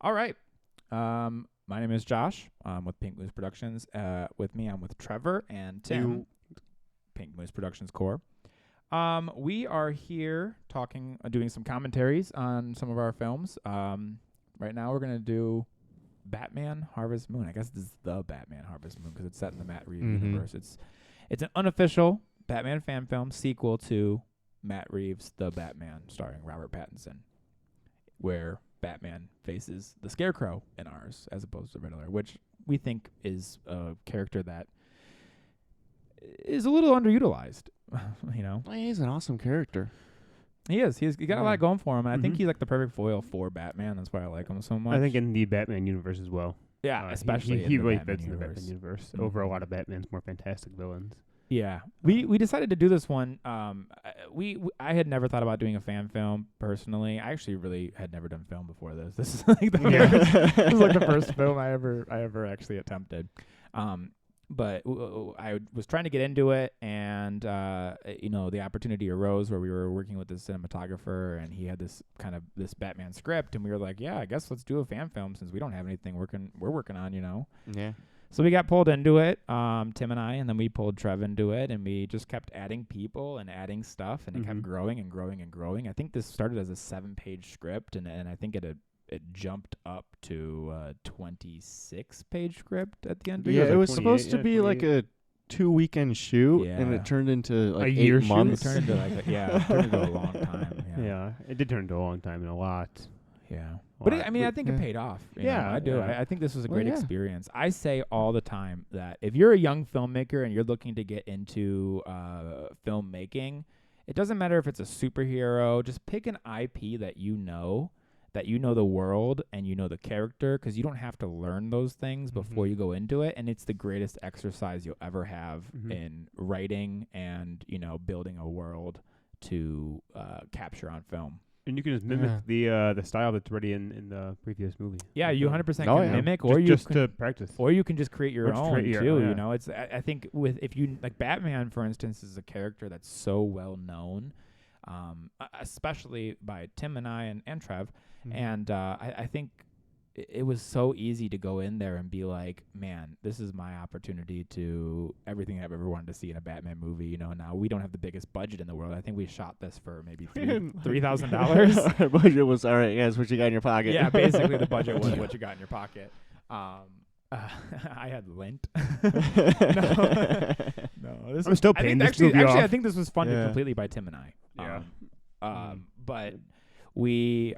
All right. My name is Josh. I'm with Pink Moose Productions. With me, I'm with Trevor and Tim. Pink Moose Productions Core. We are here doing some commentaries on some of our films. Right now, we're gonna do Batman Harvest Moon. I guess this is the Batman Harvest Moon because it's set in the Matt Reeves universe. It's an unofficial Batman fan film sequel to Matt Reeves' The Batman, starring Robert Pattinson, where Batman faces the Scarecrow in ours as opposed to Riddler, which we think is a character that is a little underutilized. Well, he's an awesome character. He is. He got a lot going for him. And I think he's like the perfect foil for Batman. That's why I like him so much. I think in the Batman universe as well. Yeah, especially he in really the fits Batman in the universe. Batman universe over a lot of Batman's more fantastic villains. Yeah, we decided to do this one. I had never thought about doing a fan film personally. I actually really had never done film before this. This is like this is like the first film I ever actually attempted. But I was trying to get into it, and the opportunity arose where we were working with this cinematographer, and he had this Batman script, and we were like, yeah, I guess let's do a fan film since we don't have anything we're working on, Yeah. So we got pulled into it, Tim and I, and then we pulled Trev into it, and we just kept adding people and adding stuff, and it kept growing and growing and growing. I think this started as a 7-page script, and I think it jumped up to a 26-page script at the end. Yeah, it was supposed to be like a 2-weekend shoot, and it turned into like a 8 year months. It turned into it turned into a long time. Yeah, it did turn into a long time and a lot. Yeah. But I think it paid off. I do. Yeah. I think this was a great experience. I say all the time that if you're a young filmmaker and you're looking to get into filmmaking, it doesn't matter if it's a superhero. Just pick an IP that you know the world and you know the character, because you don't have to learn those things before you go into it. And it's the greatest exercise you'll ever have in writing and, building a world to capture on film. And you can just mimic the style that's already in the previous movie. Yeah, you 100% can mimic, or you just can, to practice, or you can just create your own too. Yeah. It's I think if you like Batman, for instance, is a character that's so well known, especially by Tim and I and Trev, and I think it was so easy to go in there and be like, man, this is my opportunity to everything I've ever wanted to see in a Batman movie. Now we don't have the biggest budget in the world. I think we shot this for maybe $3,000. Our budget was, all right, guys, what you got in your pocket? Yeah, basically the budget was what you got in your pocket. I had lint. No, I'm still paying this movie off. I think this was funded completely by Tim and I. Yeah. But we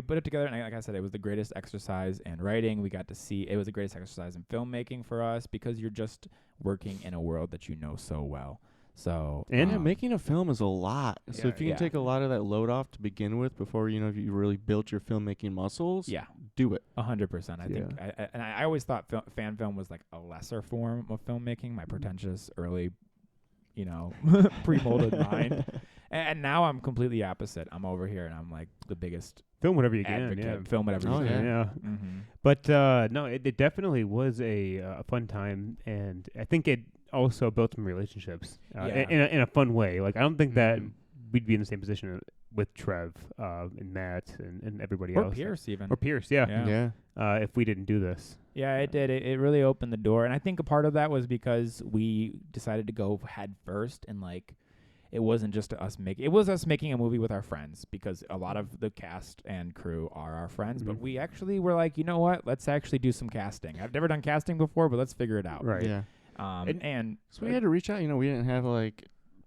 put it together, and like I said, it was the greatest exercise in writing. We got to see it was the greatest exercise in filmmaking for us, because you're just working in a world that you know so well. So making a film is a lot. So if you can take a lot of that load off to begin with before you really built your filmmaking muscles, do it. 100%. I think, I always thought fan film was like a lesser form of filmmaking. My pretentious early, pre-molded mind. And now I'm completely opposite. I'm over here, and I'm like the biggest film whatever you advocate. can. Film whatever you can. Yeah. But no, it definitely was a fun time, and I think it also built some relationships in a fun way. Like, I don't think that we'd be in the same position with Trev and Matt and everybody else. Or Pierce even. Or Pierce, yeah. If we didn't do this. Yeah, it did. It really opened the door. And I think a part of that was because we decided to go head first, and it wasn't just us making. It was us making a movie with our friends, because a lot of the cast and crew are our friends. But we actually were like, you know what? Let's actually do some casting. I've never done casting before, but let's figure it out. Right. Yeah. And so we had to reach out. We didn't have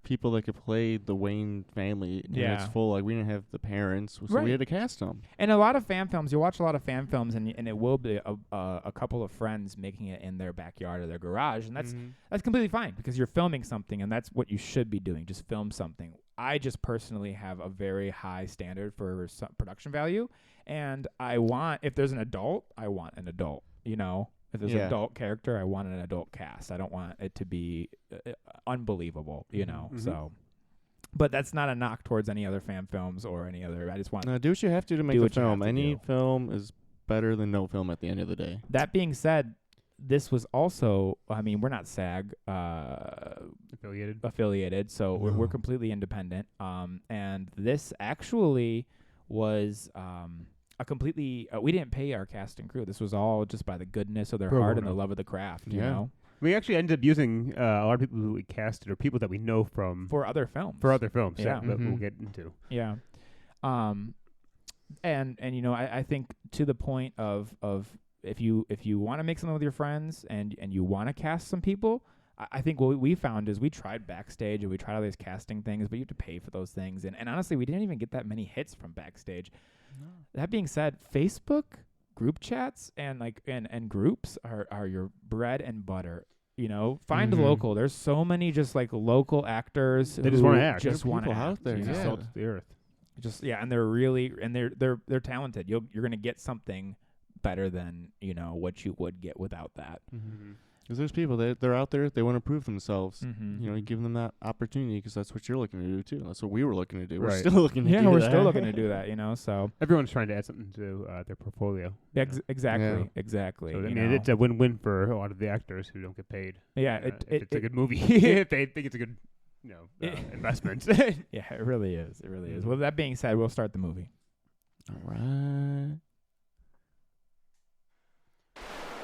people that could play the Wayne family. It's full. We didn't have the parents, so we had to cast them. And a lot of fan films, you watch a lot of fan films, and it will be a couple of friends making it in their backyard or their garage, and that's completely fine, because you're filming something, and that's what you should be doing. Just film something. I just personally have a very high standard for production value, and if there's an adult, I want an adult. If there's an adult character, I want an adult cast. I don't want it to be unbelievable, So, but that's not a knock towards any other fan films or any other. I just want do what you have to make the film. Any film is better than no film at the end of the day. That being said, this was also, we're not SAG affiliated, so we're completely independent. And this actually was a completely. We didn't pay our cast and crew. This was all just by the goodness of their heart and the love of the craft. You know. We actually ended up using a lot of people who we casted or people that we know from for other films. Yeah, that we'll get into. Yeah. And you know, I think to the point of if you want to make something with your friends and you want to cast some people, I think what we found is we tried backstage and we tried all these casting things, but you have to pay for those things. And honestly, we didn't even get that many hits from backstage. No. That being said, Facebook group chats and and groups are your bread and butter. You know, find local. There's so many just like local actors. They just want to act. Just want to act out there. Yeah. Salt of the earth. And they're really they're talented. You're gonna get something better than what you would get without that. Because there's people they're out there, they want to prove themselves. Mm-hmm. You give them that opportunity because that's what you're looking to do too. That's what we were looking to do. Right. We're still looking to do that. Yeah, we're still looking to do that. So everyone's trying to add something to their portfolio. Exactly. So I mean, it's a win-win for a lot of the actors who don't get paid. Yeah, it's a good movie. If they think it's a good investment. Yeah, it really is. It really is. Well, that being said, we'll start the movie. All right.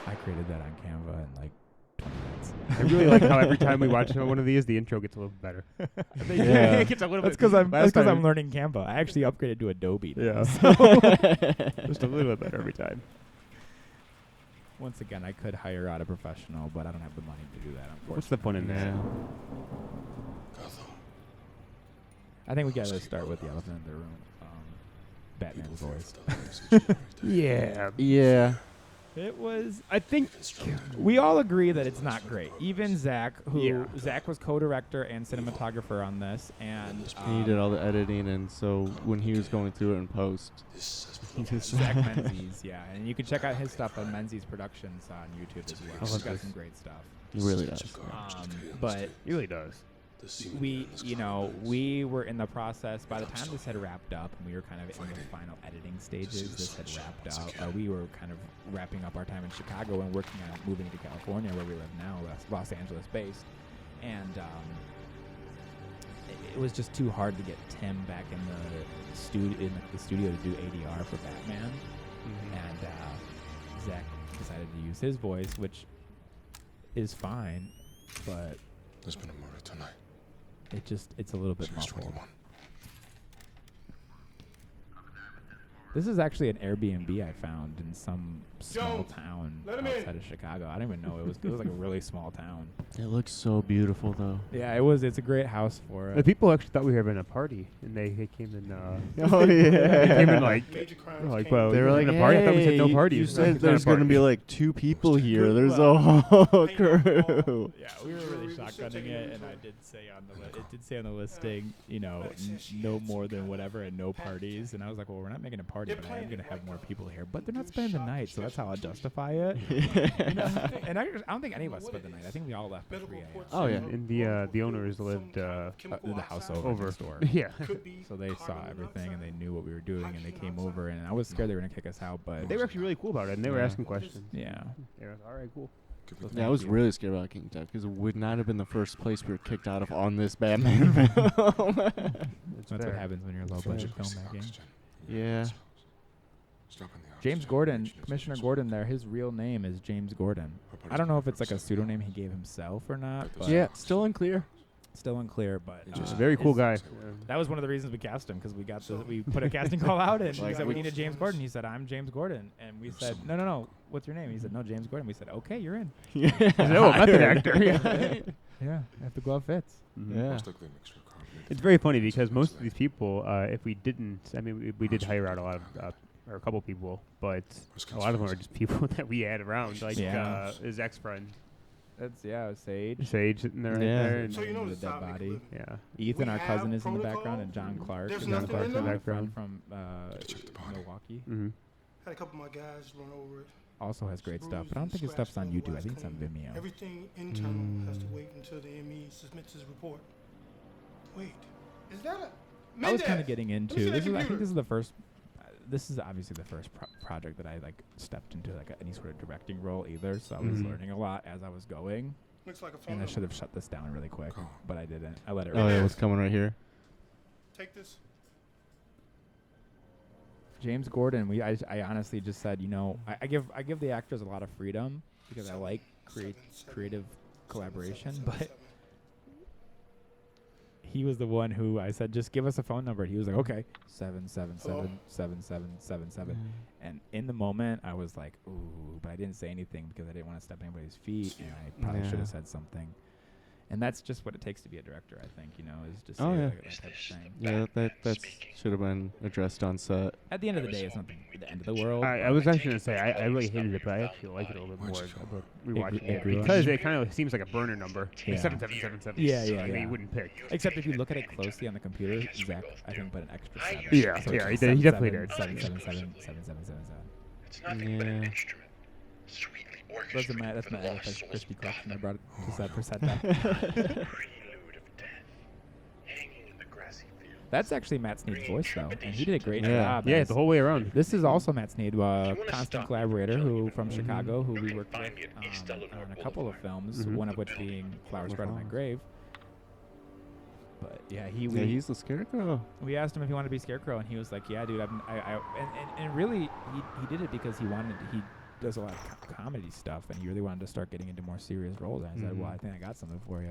I created that on Canva in like 20 minutes. I really like how every time we watch one of these, the intro gets a little better. It gets a little That's bit. because I'm learning Canva. I actually upgraded to Adobe. Yeah. Just a little bit better every time. Once again, I could hire out a professional, but I don't have the money to do that, unfortunately. What's the fun in that? I think we got to start with the elephant in the room. Batman's voice. Yeah. It was. I think we all agree that it's not great. Even Zach, Zach was co-director and cinematographer on this, and he did all the editing, and so when he was going through it in post, Zach Menzies, and you can check out his stuff on Menzies Productions on YouTube as well. He's got some great stuff. He really does. But he really does. We were in the process. By the time this had wrapped up, and we were kind of in the final editing stages, this had wrapped up. We were kind of wrapping up our time in Chicago and working on moving to California, where we live now, Los Angeles based. And it was just too hard to get Tim back in the studio to do ADR for Batman. And Zach decided to use his voice, which is fine, but there's been a murder tonight. It's a little bit muffled. This is actually an Airbnb I found in some small town outside of Chicago. I don't even know. It was like a really small town. It looks so beautiful, though. Yeah, it was. It's a great house for it. The people actually thought we were having a party, and they came in. They came in well, they were like, a party. I thought we said no party. You said there's going to be like 2 people here. There's a whole crew. Yeah, we were really shotgunning it, and it did say on the listing, no more than whatever, and no parties. And I was like, well, we're not making a party, but I am going to have more people here. But they're not spending the night, so that's how I'll justify it. And I don't think any of us spent the night. I think we all left at 3 a.m. Oh yeah, and the owners lived the house over next door. Yeah. So they saw everything and they knew what we were doing, and they came over. And I was scared they were gonna kick us out, but they were actually really cool about it, and they were asking questions. Yeah. They were all right, cool. So I was really scared about getting kicked out because it would not have been the first place we were kicked out of on this Batman film. That's what happens when you're low budget filmmaking. Yeah. James Gordon, Commissioner Gordon there, his real name is James Gordon. I don't know if it's like a pseudonym he gave himself or not. But yeah, still unclear. Still unclear, but just a very cool guy. That was one of the reasons we cast him, because we put a casting call out and we said we needed James Gordon. He said, I'm James Gordon, and we said, no, what's your name? He said, no, James Gordon. We said, okay, you're in. Yeah, he said, oh, method actor. Yeah, if the glove fits. Yeah. It's very funny because most of these people, if we didn't, I mean, we did hire out a lot of. Or a couple people, but a lot of them are just people that we had around, like his ex-friend. That's Sage. Sage sitting there, right there, and so the dead body. Yeah. Ethan, our cousin, is in the background, and John Clark. John Clark's in the background from Milwaukee. Mm-hmm. Had a couple of my guys run over it. Also has great stuff, but I don't think his stuff's on YouTube. I think it's on Vimeo. Everything internal has to wait until the ME submits his report. Wait, is that a? I was kind of getting into this. I think this is the first. This is obviously the first project that I stepped into any sort of directing role either. So I was learning a lot as I was going. Looks like a and I should have shut this down really quick, but I didn't. I let it. Oh yeah, what's coming right here? Take this. James Gordon. I honestly just said, I give the actors a lot of freedom because I like creative collaboration, but he was the one who I said, just give us a phone number. He was like, okay, 777-7777. And in the moment, I was like, ooh, but I didn't say anything because I didn't want to step on anybody's feet, and I probably should have said something. And that's just what it takes to be a director, I think, is just say that type of thing. Yeah, that should have been addressed on set. At the end of the day, it's not the end of the world. I was actually going to say, I really hated it, but I actually like it a little bit more about rewatching it because it kind of seems like a burner number. Yeah. 7777. Yeah. You wouldn't pick. Except if you look at it closely on the computer, Zach, I think, put an extra 7. Yeah, So yeah, it's he definitely did. 777-7777. Yeah. That's my crispy question I brought to set for set that. That's actually Matt Sneed's voice, though, and he did a great job. Yeah, the whole way around. This is also Matt Sneed, constant collaborator from Chicago, who we worked with on a couple of films, one of which being Flowers Spread on My Grave. But yeah, he's the Scarecrow. We asked him if he wanted to be Scarecrow, and he was like, "Yeah, dude." And really, he did it because he does a lot of comedy stuff, and he really wanted to start getting into more serious roles. And I said, "Well, I think I got something for you,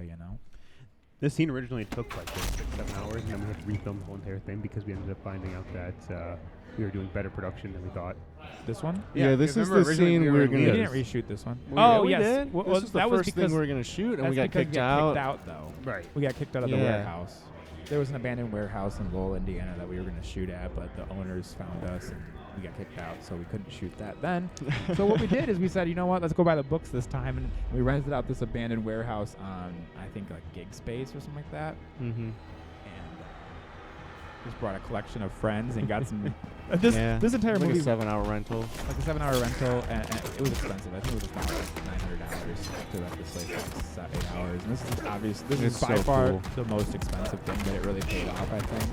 This scene originally took like 6-7 hours, and then we had to refilm the whole entire thing because we ended up finding out that we were doing better production than we thought. This one? Yeah, this is the scene we were going to... We didn't reshoot this one. We did? Well, this was the first thing we were going to shoot, and we got kicked out. Though. Right. We got kicked out of the warehouse. There was an abandoned warehouse in Lowell, Indiana that we were going to shoot at, but the owners found us, and we got kicked out, so we couldn't shoot that then. So what we did is we said, you know what, let's go by the books this time, and we rented out this abandoned warehouse on, I think, like Gig Space or something like that. Mm-hmm. Just brought a collection of friends and got some. This entire movie, like a 7-hour rental. Like a 7-hour rental, and it was expensive. I think it was about like $900 to rent this place for 8 hours. And this is obvious. This is by far the most expensive thing, but it really paid off, I think.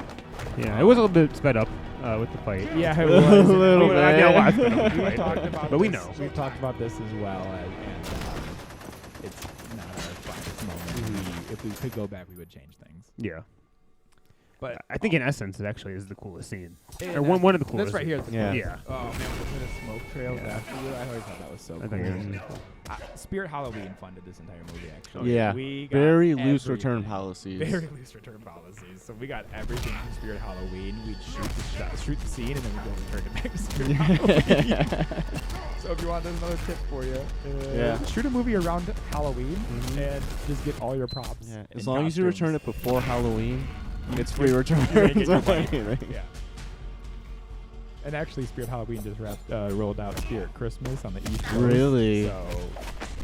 Yeah, it was a little bit sped up with the fight. Yeah, it was. a little bit. We've talked about but we know. We've talked about this as well, and it's not our finest moment. If we could go back, we would change things. Yeah. But I think in essence, it actually is the coolest scene. Or one of the coolest. This right here is the coolest. Yeah. Oh, man, with the smoke trails after you. I always thought that was so cool. Spirit Halloween funded this entire movie, actually. Yeah. We got very loose return policies. Very loose return policies. So we got everything from Spirit Halloween. We'd shoot the scene, and then we'd go return it back to Spirit Halloween. So if you want, there's another tip for you. Shoot a movie around Halloween and just get all your props. Yeah. As long as you return it before Halloween, it's free return. Yeah. And actually, Spirit Halloween just rolled out Spirit Christmas on the East Coast. Really? So,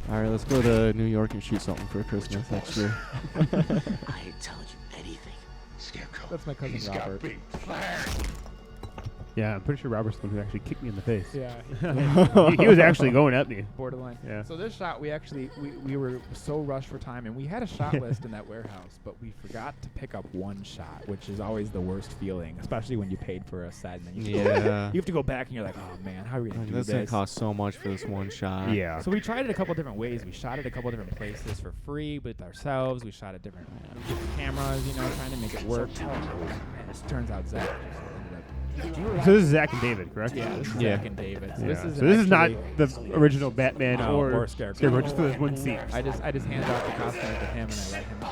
all right, let's go to New York and shoot something for Christmas next year. I ain't telling you anything, Scarecrow. That's my cousin He's Robert. got big plans. Yeah, I'm pretty sure Robert's the one who actually kicked me in the face. Yeah. he was actually going at me. Borderline. Yeah. So this shot, we were so rushed for time, and we had a shot list in that warehouse, but we forgot to pick up one shot, which is always the worst feeling, especially when you paid for a set and then you have to go back and you're like, oh man, how are we gonna do this? That's gonna cost so much for this one shot. Yeah. So we tried it a couple different ways. We shot it a couple different places for free with ourselves. We shot it different cameras, trying to make it work. And it turns out Zach ended up. So this is Zach and David, correct? Yeah, this is Zach and David. So this is not the original Batman or Scarecrow. Just for this one scene. I just handed off the costume to him, and I let him take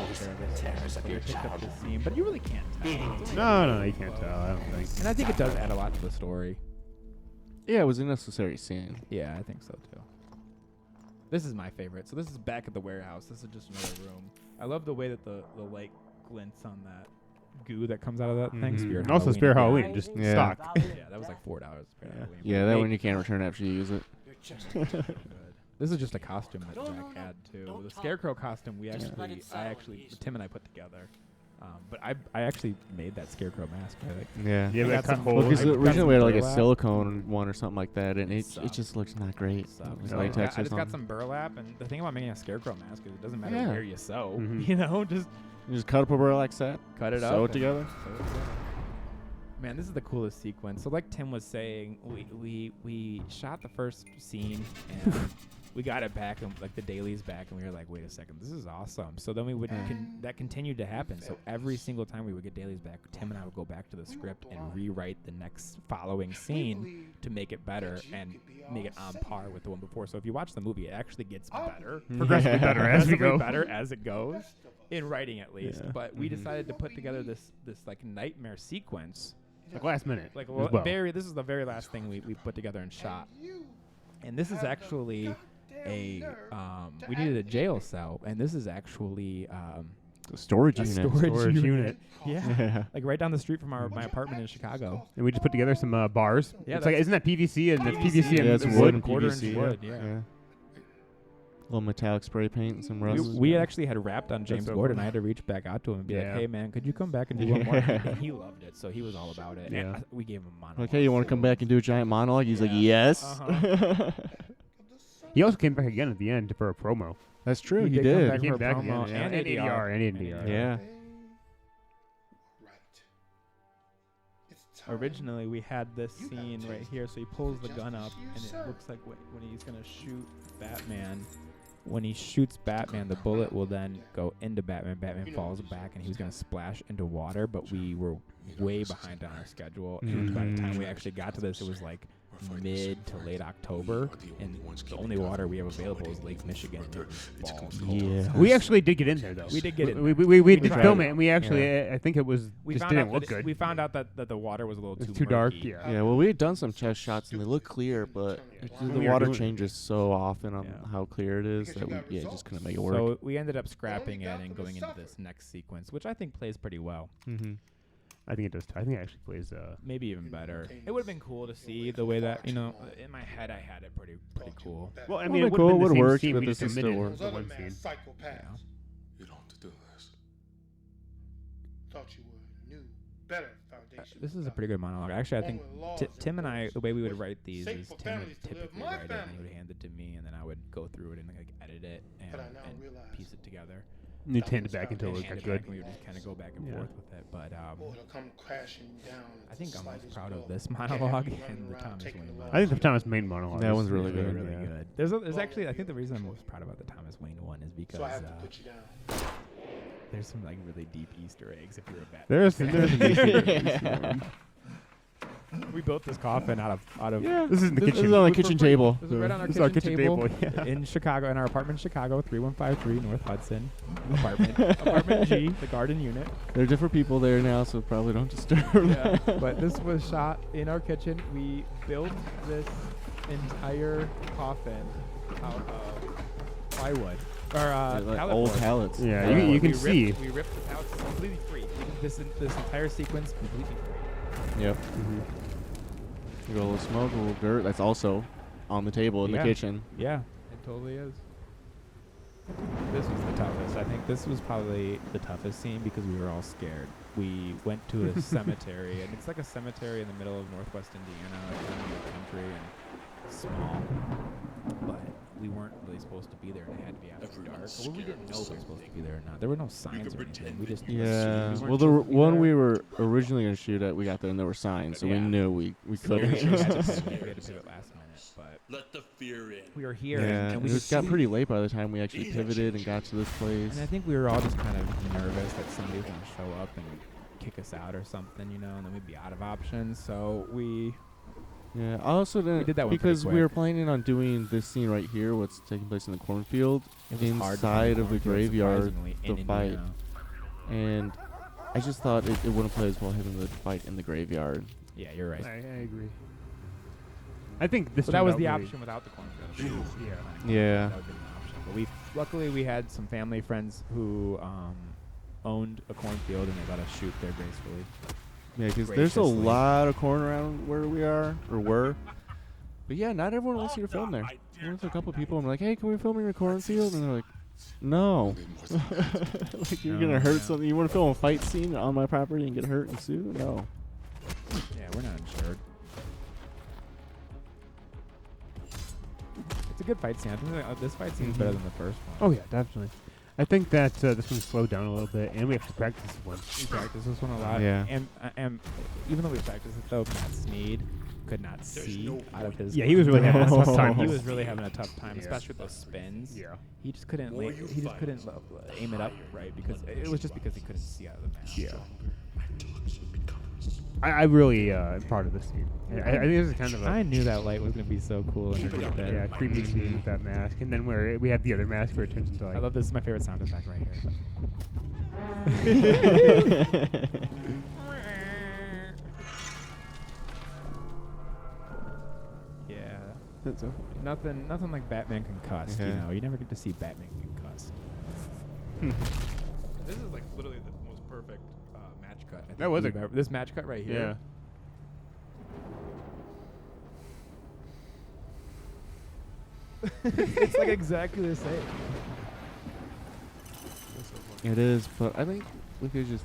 care of it. So we picked up this scene, but you really can't tell. No, you can't tell. I don't think. And I think it does add a lot to the story. Yeah, it was a necessary scene. Yeah, I think so too. This is my favorite. So this is back at the warehouse. This is just another room. I love the way that the light glints on that goo that comes out of that thing. And also Spirit Halloween, just stock. Yeah, that was like $4. Yeah, that one you can't return after you use it. This is just a costume that Jack had too. The Scarecrow costume Tim and I put together. But I actually made that Scarecrow mask. Yeah. Yeah, got some well, because originally we had like a burlap. Silicone one or something like that, and it just looks not great. So Latex I or just got something. some burlap, and the thing about making a Scarecrow mask is it doesn't matter Yeah. where you sew. Just You just cut up a burlap set, cut it up, sew it together. Man, this is the coolest sequence. So like Tim was saying, we shot the first scene, and we got it back, and like the dailies back, and we were like, wait a second, this is awesome. So then we would that continued to happen. So every single time we would get dailies back, Tim and I would go back to the script and rewrite the next following scene to make it better and make it on par with the one before. So if you watch the movie, it actually gets better, progressively better as we go, better as it goes, in writing at least. But we decided to put together this like nightmare sequence, like last minute, like this is the very last thing we put together and shot. And this is actually we needed a jail cell, and this is actually a storage unit. Yeah. Like right down the street from my apartment in Chicago. And we just put together some bars. Yeah, it's like, isn't that PVC? And it's PVC and it's wood and quarter-inch PVC. wood. Yeah. Little metallic spray paint and some rust. We actually had rapped on James Gordon. cool. I had to reach back out to him and be like, hey, man, could you come back and do one more? And he loved it, so he was all about it. Yeah. And we gave him a monologue. Like, hey, you want to come back and do a giant monologue? He's like, yes. He also came back again at the end for a promo. That's true. He Come did. back He for came a back promo again, and ADR. Yeah. Originally, we had this scene right here, so he pulls the gun up, and it looks like when he's going to shoot Batman. When he shoots Batman, the bullet will then go into Batman. Batman falls back, and he was going to splash into water, but we were way behind on our schedule. And by the time we actually got to this, it was like mid to late October, and the only water we have available is Lake Michigan. It was balls cold. Yeah. We actually did get in there, though. We did get in. We did tried film it. it, and we actually, I think it was just didn't look good. We found out that the water was a little Too dark. murky. Yeah. Yeah, well, we had done some chest shots, and they look clear, but the We were water doing it. changes so often on how clear it is that we just couldn't make it work. So we ended up scrapping it and going into this next sequence, which I think plays pretty well. I think it does. I think it actually plays. Maybe even better. It would have been cool to see the way that, in my head I had it pretty cool. Well, I Well, mean, it the would goal have been the would've same worked, scene. but We this just is still omitted work. the one scene. You don't do this. Thought you were new, better foundation. This is a pretty good monologue. Actually, I think Tim and I, the way we would write these is Tim would typically write it, and he would hand it to me, and then I would go through it and like edit it and piece it together. You hand it back until it was Hand it good. back, and we would just kind of go back and forth with it. But It'll come crashing down. I think I'm most proud of this monologue and the Thomas Wayne monologue. I think the Thomas Wayne monologue. That is one's really good. Really good. There's actually, I think the reason I'm most proud about the Thomas Wayne one is because So I have to put you down. there's some like really deep Easter eggs if you're a Batman. There's fan. We built this coffin out of This is in the This kitchen. is on the kitchen table. This is right on our This is our kitchen table yeah. in Chicago, in our apartment in Chicago, 3153 North Hudson apartment G, the garden unit. There are different people there now, so probably don't disturb them. But this was shot in our kitchen. We built this entire coffin out of plywood or Like pallet old board. pallets. Yeah, Pallet you board. can We see. we ripped the pallets completely free. This entire sequence completely free. Yep. You got a little smoke, a little dirt. That's also on the table in the kitchen. Yeah, it totally is. This was the toughest. I think this was probably the toughest scene because we were all scared. We went to a cemetery, and it's like a cemetery in the middle of Northwest Indiana, like kind of in the country and small. But we weren't really supposed to be there, and it had to be after dark. Well, we didn't know if we were supposed to be there or not. There were no signs or anything. We just Yeah. we weren't Well, the supposed to be one there. we were originally going to shoot at, we got there and there were signs, so we Yeah. knew we So we couldn't. had to pivot last minute, but Let the fear in. we were here, Yeah, and we it just got pretty late by the time we actually pivoted and got to this place. And I think we were all just kind of nervous that somebody was going to show up and kick us out or something, and then we'd be out of options. So we Yeah, I also didn't did that one pretty because we quick. were planning on doing this scene right here, what's taking place in the cornfield, it was hard to inside find of the cornfield, graveyard, surprisingly, the in fight. Indiana. And I just thought it wouldn't play as well having the fight in the graveyard. Yeah, you're right. I agree. I think this. So that was turned the out really- option without the cornfield. Yeah. Yeah. That would be an option. But luckily we had some family friends who owned a cornfield, and they let us shoot there gracefully. Yeah, because there's a Graciously. lot of corn around where we are, or were. But yeah, not everyone wants you to film there. I went to a couple of people and I'm like, hey, can we film in your cornfield? And they're like, no. Like, you're No, going to hurt yeah. something. You want to film a fight scene on my property and get hurt and sue? No. Yeah, we're not insured. It's a good fight scene. I think this fight scene is better than the first one. Oh yeah, definitely. I think that this one slowed down a little bit, and we have to practice this one. We practice this one a lot. Yeah. And even though we practice it though, Matt Sneed could not see out of his. Yeah, he was really having a tough time. He was really having a tough time, Yeah. especially with those spins. Yeah. He just couldn't. He just couldn't aim it up right because it was just because he couldn't see out of the map. Yeah. I really am proud of this scene. I think this is kind of a I knew that light was gonna be so cool underneath there. yeah creepy scene with that mask, and then where we have the other mask where it turns into like. I love this. Is my favorite sound effect right here. Yeah. That's so Nothing like Batman concussed. You Okay. know, you never get to see Batman concussed. This is like literally the most perfect match cut. I think That was we've ever- this match cut right here. Yeah. It's like exactly the same. It is, but I think we could just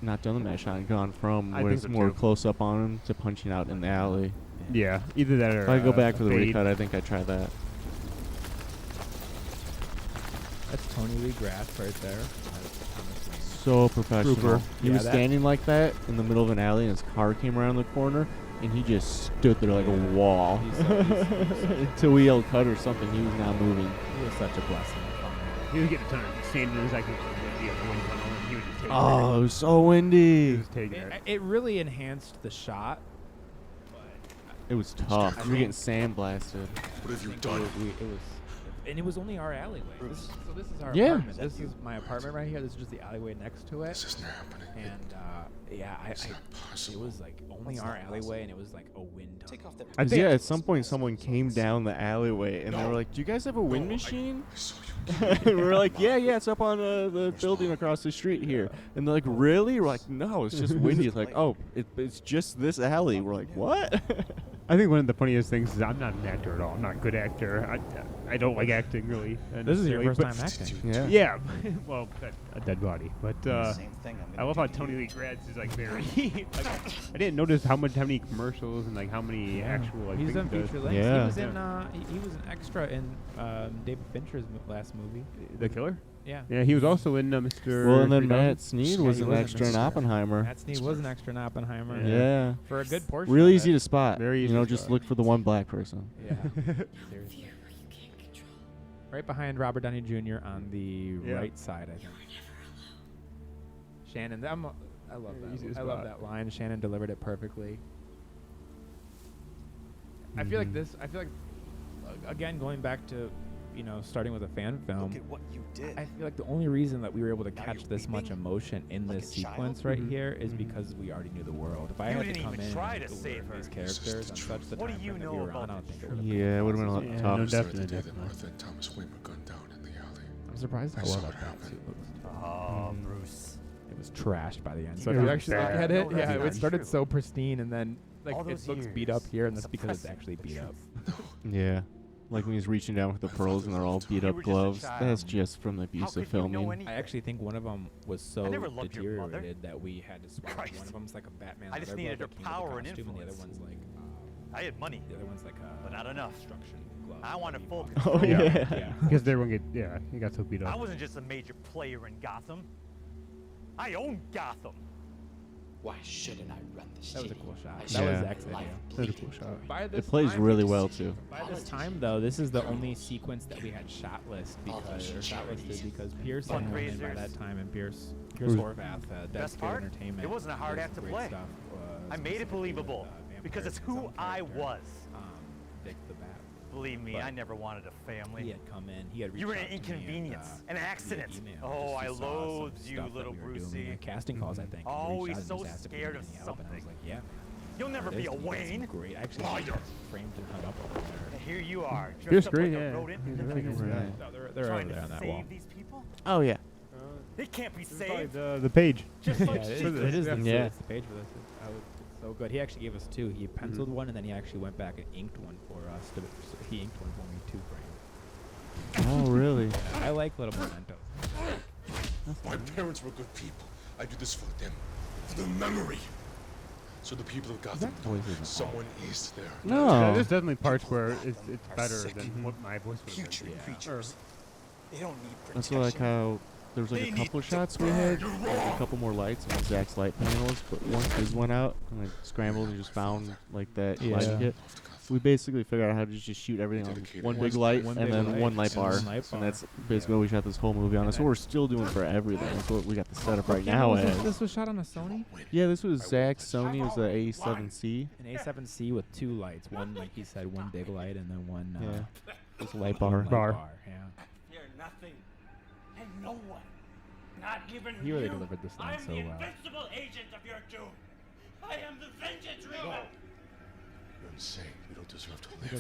not done the mesh shot and gone from I where think it's so more too. close up on him to punching out in the alley. Yeah. Either that or. If I go back for the fade. recut, I think I'd try that. That's Tony Lee Graff right there. That's Thomas Wayne. So professional. Trooper. He Yeah, was that- standing like that in the middle of an alley, and his car came around the corner, and he just stood there like a wall He's until we yelled cut or something. He was not moving. He was such a blessing. He was getting a ton of sand in his like the wind tunnel, and he was just taking Oh, it it. was so He windy. was taking it. It really enhanced the shot. It was tough. We were getting sandblasted. What have you It done? was, and it was only our alleyway. This is our Yeah. apartment. This is my apartment right here. This is just the alleyway next to it. This isn't happening. And It's not it possible. was like only our alleyway, and it was like a wind tunnel. I Yeah, think at some point someone came down the alleyway and they were like, "Do you guys have a wind machine?" I saw you. And we were like, yeah, it's up on the building across the street here. And they're like, really? We're like, no, it's just windy. It's like, oh, it's just this alley. We're like, what? I think one of the funniest things is I'm not an actor at all. I'm not a good actor. I don't like acting really. This is your necessarily, first but- time acting. Yeah. Yeah. Well, a dead body. But I love how Tony Lee Gratz is like very. like, I didn't notice how many commercials and like how many actual like He's things done he does. feature lengths. Yeah. He was in. He was an extra in David Fincher's last movie. The Killer. Yeah. Yeah, he was also in Mr. Well, and then 3000. Matt Sneed Yeah, was he an was in extra in Mr. Oppenheimer. Matt Sneed was an extra in Oppenheimer. Yeah. For a good portion. Really of easy it. to spot. Very easy You know, to just spot. look for the one black person. Yeah. Seriously. Right behind Robert Downey Jr. on the Yeah. right side, I think. Shannon, I love Easy that. to I love spot. that line. Shannon delivered it perfectly. I feel like this. I feel like again going back to, starting with a fan film. Look at what you did. I feel like the only reason that we were able to Now catch you're this much weeping emotion in like this a child? sequence right Mhm. here is Mhm. because we already knew the world. If I You had to didn't come even in try and to learn save these her. characters This is on the such the What do time you frame that know we were about on, I don't the think truth? it would Yeah, it would have been a lot Yeah, tough. no, Start definitely, the day that definitely. Martha and Thomas Wayne were gunned down in the alley. I'm surprised how I well saw that it happen. suit looks. Oh, Bruce. It was trashed by the end. So Yeah, if you it was actually look bad. at it, No, that's yeah, not it started true. so pristine, and then All it those looks beat up years here, and that's because it's suppressing actually the beat up. truth. Yeah. Like when he's reaching down with the pearls and they're all beat You up were just a gloves. child. That's just from the How abuse could of you know filming. anything? I actually think one of them was so I never loved your mother. deteriorated that we had to swap. Christ. One of them's like a Batman. I just leather needed glove her that came with the power and costume, and the other influence. one's like I had money. the other one's like a But not enough. construction glove. I wanted that full you control. Oh, yeah. yeah. Because everyone he got so beat I up. wasn't just a major player in Gotham. I own Gotham. Why shouldn't I run this That was a city? cool shot. I That should was Yeah. Zach's idea. That was a cool shot. By It this plays time- really well, too. By this time, though, this is the only sequence that we had shot list because Pierce had come in by that time, and Pierce Horvath, Dead Best Scare part? Entertainment. It wasn't a hard does act to great play. Stuff, I made it specifically with, believable because vampires it's and who some I character, was. Dick the Bat. Believe me, But I never wanted a family. He had come in. He had You were reached an out to me and, inconvenience, an via accident. email, Oh, just I he saw some loathe you, stuff that little we were doing, Brucey. and casting calls, I think. and he Always reached out and so just asked if we scared needed of any help, and I was something. like, yeah. You'll never there be is. a He got some Wayne. Great, actually, Liar. framed and hung up over there. And here you are, Pierce dressed up great, like a yeah. rodent, He's a really good Right. guy. No, they're over trying there to on that save wall. these people. Oh, yeah. They can't be This is probably saved. the page. Just Yeah, like it is, Jesus. it is the, Yeah. it's the page for this. It's so good. He actually gave us two. He penciled one, and then he actually went back and inked one for us. He inked one for me, 2 frames. Oh, really? I like little mementos. My parents were good people. I do this for them. For the memory. So the people of Gotham know voice isn't someone is there. Yeah, No. there's definitely parts where it's better sick. than what my voice would have Putrid been. creatures. They don't need That's protection. like how there was like a couple of shots we had, a couple more lights on Zach's light panels, but once his went out and like scrambled and just found like that light kit, we basically figured out how to just shoot everything on one big light and then one light bar, and that's basically what we shot this whole movie on. That's what we're still doing for everything. That's what we got the setup right now as. This was shot on a Sony? Yeah, this was Zach's Sony. It was the A7C. An A7C with 2 lights. One, like he said, one big light and then one Just a light bar. Yeah. You're nothing, and no one, not even He really you. delivered this line I'm so the well. invincible agent of your doom. I am the vengeance reaper. You're insane. You don't deserve to He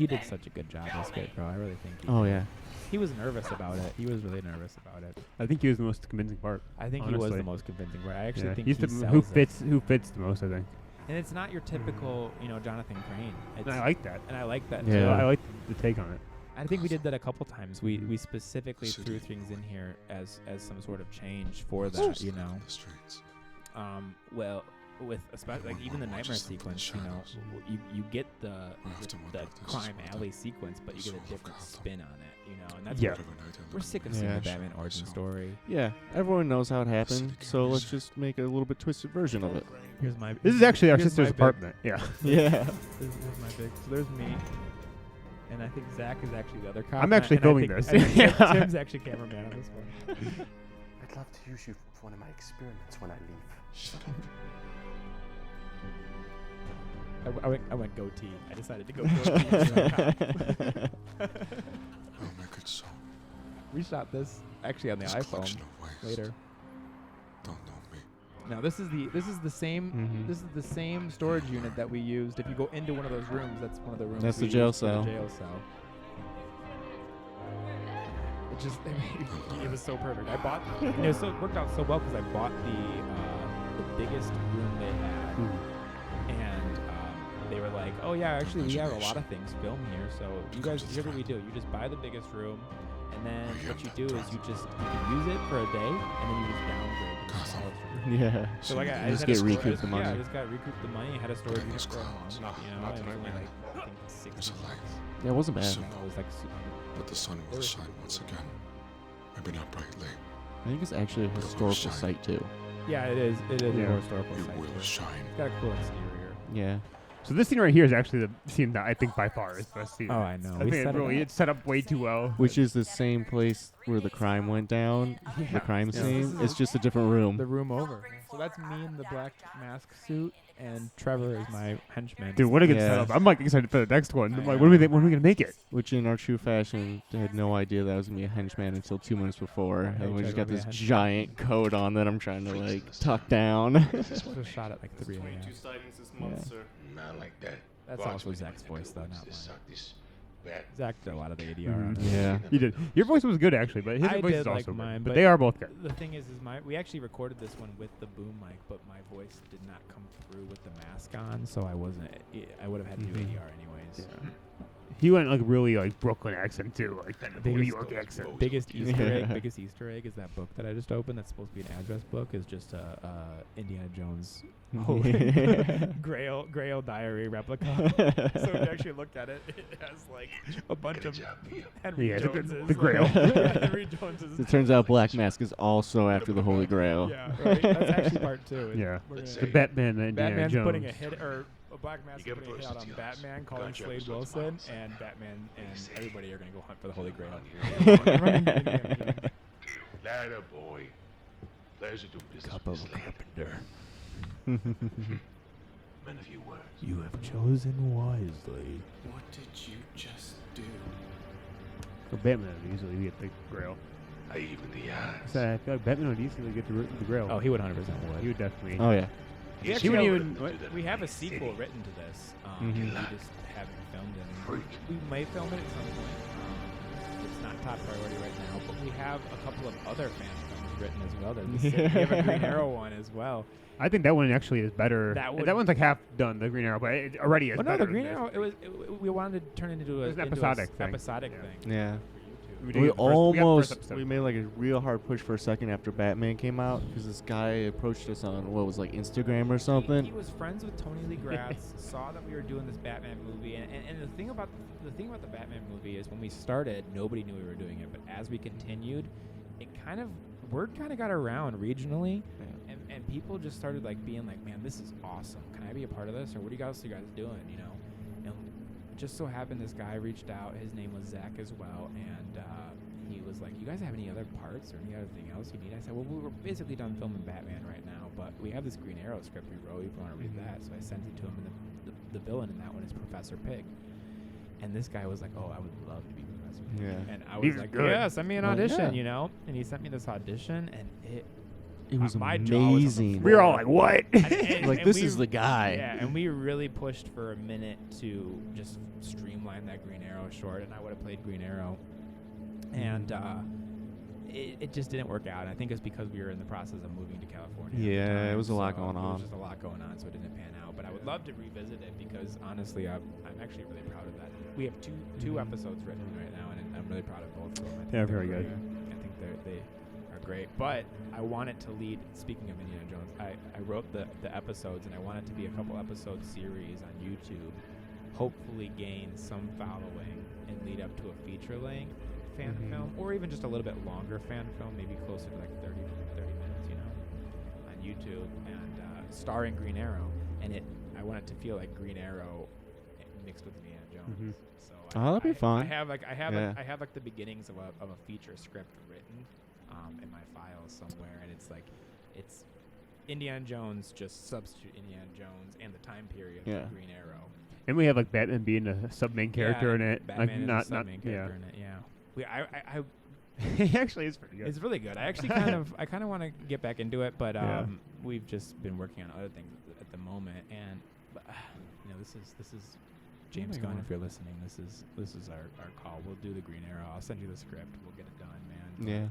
live. did such a good job as Scarecrow. I really think Oh yeah. he was nervous about it. He was really nervous about it. I think he was the most convincing part. I think he was honestly. the most convincing part. I actually Yeah, think he's he the sells who it. fits the most. I think. And it's not your typical, Jonathan Crane. And I like that. And I like that Yeah. too. I like the take on it. I think we did that a couple times. We specifically threw things in here as some sort of change for that, The streets. Well, with especially like even the nightmare sequence, you get the crime alley sequence, but you get a different spin on it, and that's what we're sick of seeing the Batman origin story. Yeah, everyone knows how it happened, so let's just make a little bit twisted version of it. Here's my. This is actually our here's sister's my big- apartment. Yeah. Yeah. Here's my big. So there's me. And I think Zach is actually the other cop. I'm actually and I filming think- this. I think Tim's actually cameraman on this one. I'd love to use you for one of my experiments when I leave. Shut up. I went goatee. I decided to go goatee. I'll make it so. We shot this actually on the This iPhone collection of ways later. Don't know me. Now this is the same this is the same storage unit that we used. If you go into one of those rooms, that's one of the rooms. That's we the jail used for cell. The jail cell. It just it was so perfect. I bought it worked out so well because I bought the biggest room they had, and they were like, "Oh yeah, actually we have a lot of things filmed here. So you guys, here's what we do: you just buy the biggest room, and then what you do is you can use it for a day, and then you just downgrade to the smallest room." Yeah. So like I just had get a recouped the Yeah, money. I just got recouped the money. Had a storage unit for a month, and it was only like I think There's a light. Yeah, it wasn't bad. So- It was like But the sun will shine once again. Maybe not brightly. I think it's actually a historical site too. yeah, it is. It is Yeah. a historical It site. will too. shine. It's got a cool exterior. Yeah. So this scene right here is actually the scene that I think by far is the best scene. Oh, I know. I We think set it up. it's set up way too well. Which is the same place where the crime went down. The crime Yeah. scene. It's just a different room. The room over. So that's me in the black mask suit, and Trevor is my henchman. Dude, what a good Yeah. setup! I'm like excited for the next one. I I'm like, know. when are we gonna make it? Which, in our true fashion, had no idea that I was gonna be a henchman until 2 minutes before, Hey, and we just Trevor, got be a this henchman. giant coat on that I'm trying to like tuck down. Just shot at like 3 a.m. sightings this month, sir. Not like that. That's also Zach's voice, though, not mine. Zach did a lot of the ADR on it. Yeah. You did. Your voice was good actually, but his I voice did is like also mine, good. but But they are both good. The thing is we actually recorded this one with the boom mic, but my voice did not come through with the mask on, so I would have had to do ADR anyways. He went like really like Brooklyn accent too, like that New Biggest- York accent. Biggest Easter egg. Yeah. Biggest Easter egg is that book that I just opened. That's supposed to be an address book. Is just a Indiana Jones Grail diary replica. So if you actually look at it, it has like a bunch of Henry Yeah, Joneses. the Grail. Yeah, Henry Joneses. It turns out Black Mask is also after the Holy Grail. Yeah, right. That's actually part 2. Yeah. We're gonna- The Batman and Indiana Batman's Jones. putting a hit, or a Black Mask is putting a hit out on Batman, calling Slade Wilson, and Batman and everybody are going to go hunt for the Holy Grail. Ladder boy. Pleasure doing business Cup with of this lad. Carpenter. Men of few words. You have chosen wisely. What did you just do? So Batman would easily get the Grail. I even the eyes. So I feel like Batman would easily get the Grail. Oh, he would 100% He would. would definitely. Oh yeah. We He actually wouldn't have, even. we have a sequel written to this. Mhm. We just haven't filmed it. We may film it at some point. It's not top priority right now, but we have a couple of other fan films written as well. We have a Green Arrow one as well. I think that one actually is better. That That, would- one's like half done, the Green Arrow, but it already is Well, no, better. the Green than Arrow. this. We wanted to turn it into It was an into episodic thing. Episodic Yeah. thing. Yeah. We We got the almost first episode. we made like a real hard push for a second after Batman came out because this guy approached us on what was like Instagram or something. He was friends with Tony Lee Gratz, saw that we were doing this Batman movie, and the thing about the Batman movie is when we started, nobody knew we were doing it, but as we continued, it kind of word kind of got around regionally, and people just started like being like, man, this is awesome. Can I be a part of this? Or what are you guys doing? You know, and just so happened this guy reached out. His name was Zach as well, and he was like, you guys have any other parts or any other thing else you need? I said, well, we're basically done filming Batman right now, but we have this Green Arrow script we wrote. If you want to read that, so I sent it to him, and the villain in that one is Professor Pig. And this guy was like, oh, I would love to be Professor Pig. Yeah. And I was like, yeah, send me an audition, you know? And he sent me this audition, and it was my jaw was on the amazing. We were all like, what? Like, this is the guy. Yeah, and we really pushed for a minute to just streamline that Green Arrow short, and I would have played Green Arrow. And it just didn't work out. I think it's because we were in the process of moving to California. Yeah, it was a lot going on. It was just a lot going on, so it didn't pan out. But I would love to revisit it because, honestly, I'm actually really proud of that. We have two episodes written right now, and I'm really proud of both of them. I think They're they're very good. I think they are great. But I want it to lead, speaking of Indiana Jones, I wrote the episodes, and I want it to be a couple episode series on YouTube, hopefully gain some following and lead up to a feature-length fan film, or even just a little bit longer fan film, maybe closer to like 30 minutes, you know, on YouTube, and starring Green Arrow. And I want it to feel like Green Arrow mixed with Indiana Jones. So that'd be fun. I have the beginnings of a feature script written in my files somewhere, and it's Indiana Jones, just substitute Indiana Jones and the time period for Green Arrow. And we have like Batman being a sub main character in it. Batman like is a sub main character in it. Yeah. He actually is pretty good. It's really good. I actually kind of want to get back into it, but we've just been working on other things at the moment. And you know, this is James Gunn. If you're listening, this is our call. We'll do the Green Arrow. I'll send you the script. We'll get it done, man. Yeah.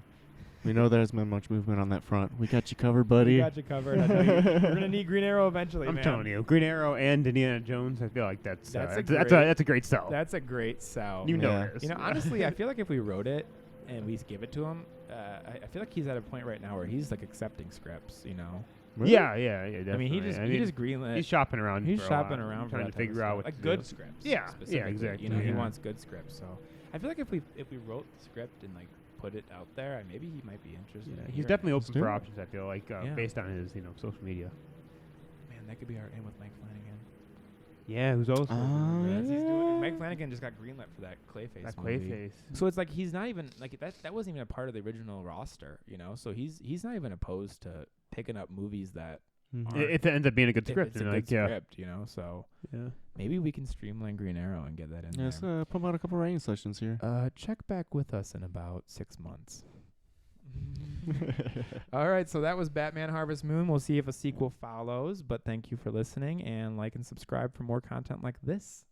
We know there's been much movement on that front. We got you covered, buddy. We got you covered. I know you're gonna need Green Arrow eventually. I'm man. telling you, Green Arrow and Indiana Jones. I feel like that's a great sell. That's a great sell. You know it is. You know, honestly, I feel like if we wrote it and we give it to him, I feel like he's at a point right now where he's like accepting scripts. You know. Really? Yeah, definitely. I mean, he just greenlit. He's shopping around. He's for a shopping while, around, trying to figure out what like to good do. scripts. Yeah, specifically. exactly. You know, he yeah. wants good scripts. So I feel like if we wrote the script and like put it out there, maybe he might be interested. Yeah, in he's hearing definitely it. open for options. I feel like based on his social media. Man, that could be our in with Mike Flanagan. Yeah, who's also He's doing, Mike Flanagan just got greenlit for that Clayface movie. Clayface. So it's like he's not even like that wasn't even a part of the original roster, you know. So he's not even opposed to picking up movies that If it ends up being a good script, it's a good script, you know. So maybe we can streamline Green Arrow and get that in there. Let's put out a couple writing sessions here. Check back with us in about 6 months. All right, so that was Batman Harvest Moon. We'll see if a sequel follows, but thank you for listening, and like and subscribe for more content like this.